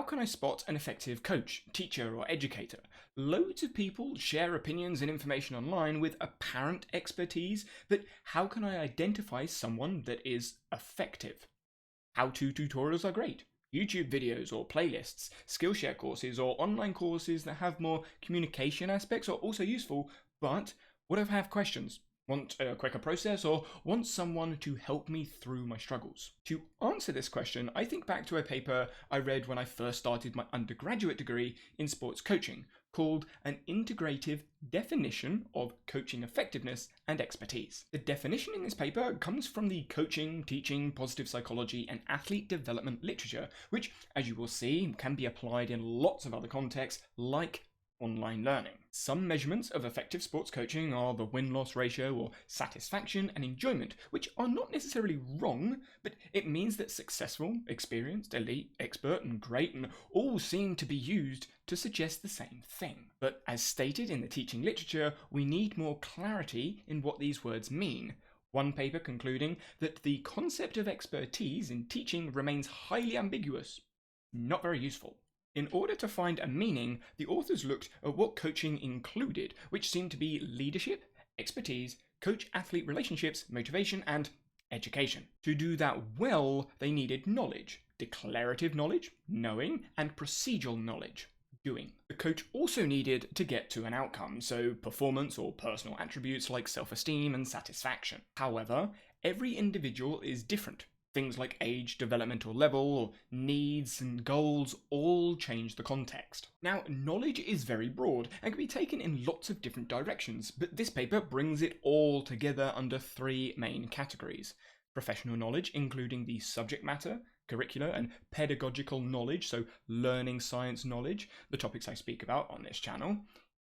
How can I spot an effective coach, teacher, or educator? Loads of people share opinions and information online with apparent expertise, but how can I identify someone that is effective? How-to tutorials are great. YouTube videos or playlists, Skillshare courses, or online courses that have more communication aspects are also useful, but what if I have questions? Want a quicker process, or want someone to help me through my struggles? To answer this question, I think back to a paper I read when I first started my undergraduate degree in sports coaching, called An Integrative Definition of Coaching Effectiveness and Expertise. The definition in this paper comes from the coaching, teaching, positive psychology, and athlete development literature, which, as you will see, can be applied in lots of other contexts, like online learning. Some measurements of effective sports coaching are the win-loss ratio or satisfaction and enjoyment, which are not necessarily wrong, but it means that successful, experienced, elite, expert, and great and all seem to be used to suggest the same thing. But as stated in the teaching literature, we need more clarity in what these words mean. One paper concluding that the concept of expertise in teaching remains highly ambiguous. Not very useful. In order to find a meaning, the authors looked at what coaching included, which seemed to be leadership, expertise, coach-athlete relationships, motivation, and education. To do that well, they needed knowledge, declarative knowledge, knowing, and procedural knowledge, doing. The coach also needed to get to an outcome, so performance or personal attributes like self-esteem and satisfaction. However, every individual is different. Things like age, developmental level, or needs and goals all change the context. Now, knowledge is very broad and can be taken in lots of different directions, but this paper brings it all together under three main categories. Professional knowledge, including the subject matter, curricular, and pedagogical knowledge, so learning science knowledge, the topics I speak about on this channel.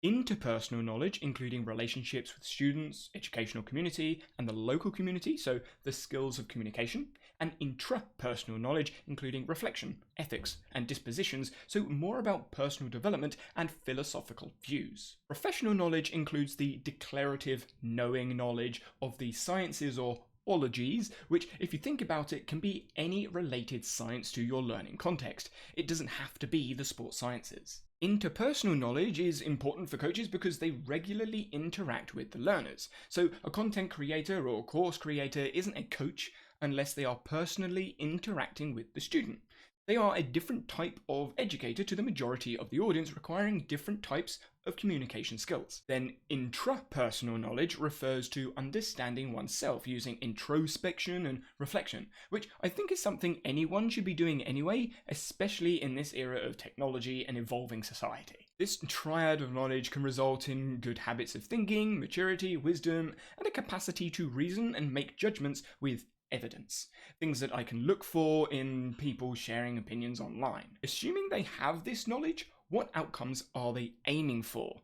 Interpersonal knowledge, including relationships with students, educational community, and the local community, so the skills of communication. And intrapersonal knowledge, including reflection, ethics, and dispositions, so more about personal development and philosophical views. Professional knowledge includes the declarative knowing knowledge of the sciences or ologies, which, if you think about it, can be any related science to your learning context. It doesn't have to be the sports sciences. Interpersonal knowledge is important for coaches because they regularly interact with the learners. So a content creator or course creator isn't a coach unless they are personally interacting with the student. They are a different type of educator to the majority of the audience, requiring different types of communication skills. Then intrapersonal knowledge refers to understanding oneself using introspection and reflection, which I think is something anyone should be doing anyway, especially in this era of technology and evolving society. This triad of knowledge can result in good habits of thinking, maturity, wisdom, and a capacity to reason and make judgments with evidence, things that I can look for in people sharing opinions online. Assuming they have this knowledge, what outcomes are they aiming for?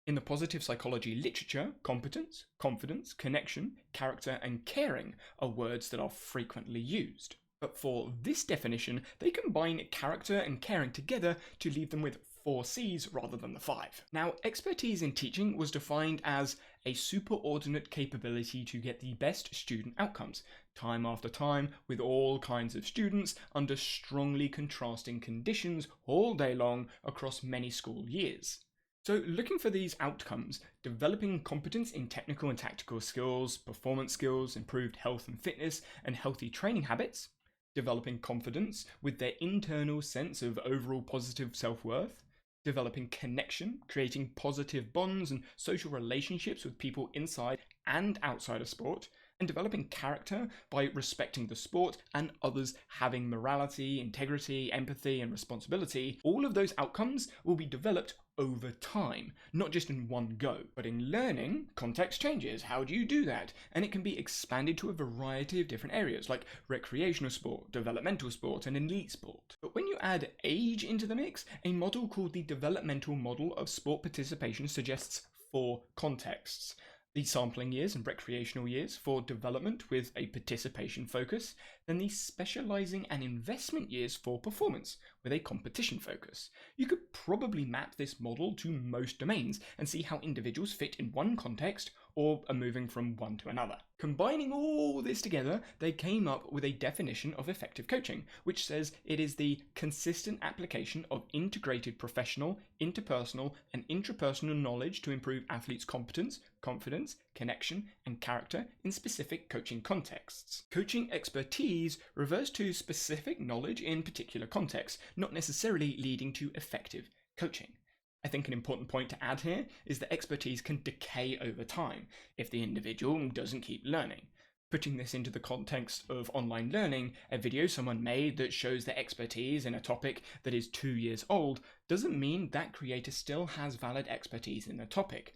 In the positive psychology literature, competence, confidence, connection, character, and caring are words that are frequently used. But for this definition, they combine character and caring together to leave them with 4 C's rather than the 5. Now, expertise in teaching was defined as a superordinate capability to get the best student outcomes, time after time, with all kinds of students under strongly contrasting conditions all day long across many school years. So looking for these outcomes, developing competence in technical and tactical skills, performance skills, improved health and fitness, and healthy training habits, developing confidence with their internal sense of overall positive self-worth, developing connection, creating positive bonds and social relationships with people inside and outside of sport, and developing character by respecting the sport and others, having morality, integrity, empathy, and responsibility. All of those outcomes will be developed over time, not just in one go. But in learning, context changes. How do you do that? And it can be expanded to a variety of different areas, like recreational sport, developmental sport, and elite sport. But when you add age into the mix, a model called the developmental model of sport participation suggests 4 contexts: the sampling years and recreational years for development with a participation focus, then the specializing and investment years for performance, with a competition focus. You could probably map this model to most domains and see how individuals fit in one context or are moving from one to another. Combining all this together, they came up with a definition of effective coaching, which says it is the consistent application of integrated professional, interpersonal, and intrapersonal knowledge to improve athletes' competence, confidence, connection, and character in specific coaching contexts. Coaching expertise refers to specific knowledge in particular contexts, not necessarily leading to effective coaching. I think an important point to add here is that expertise can decay over time if the individual doesn't keep learning. Putting this into the context of online learning, a video someone made that shows their expertise in a topic that is 2 years old doesn't mean that creator still has valid expertise in the topic.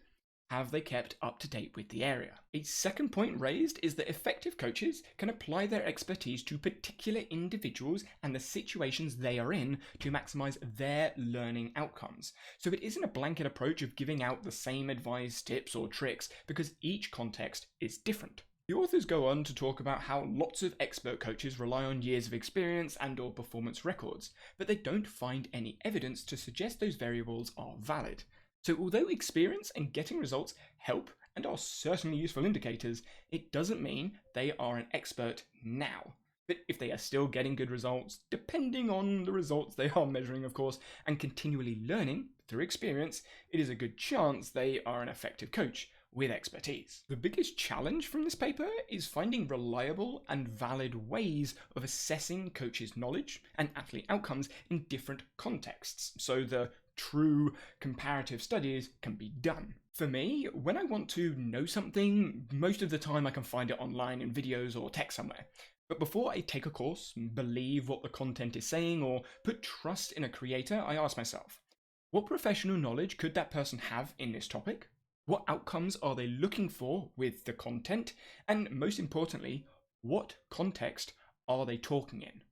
Have they kept up to date with the area? A second point raised is that effective coaches can apply their expertise to particular individuals and the situations they are in to maximize their learning outcomes. So it isn't a blanket approach of giving out the same advice, tips, or tricks because each context is different. The authors go on to talk about how lots of expert coaches rely on years of experience and/or performance records, but they don't find any evidence to suggest those variables are valid. So although experience and getting results help and are certainly useful indicators, it doesn't mean they are an expert now. But if they are still getting good results, depending on the results they are measuring of course, and continually learning through experience, it is a good chance they are an effective coach with expertise. The biggest challenge from this paper is finding reliable and valid ways of assessing coaches' knowledge and athlete outcomes in different contexts, so the true comparative studies can be done. For me, when I want to know something, most of the time I can find it online in videos or text somewhere. But before I take a course, believe what the content is saying, or put trust in a creator, I ask myself, what professional knowledge could that person have in this topic? What outcomes are they looking for with the content? And most importantly, what context are they talking in?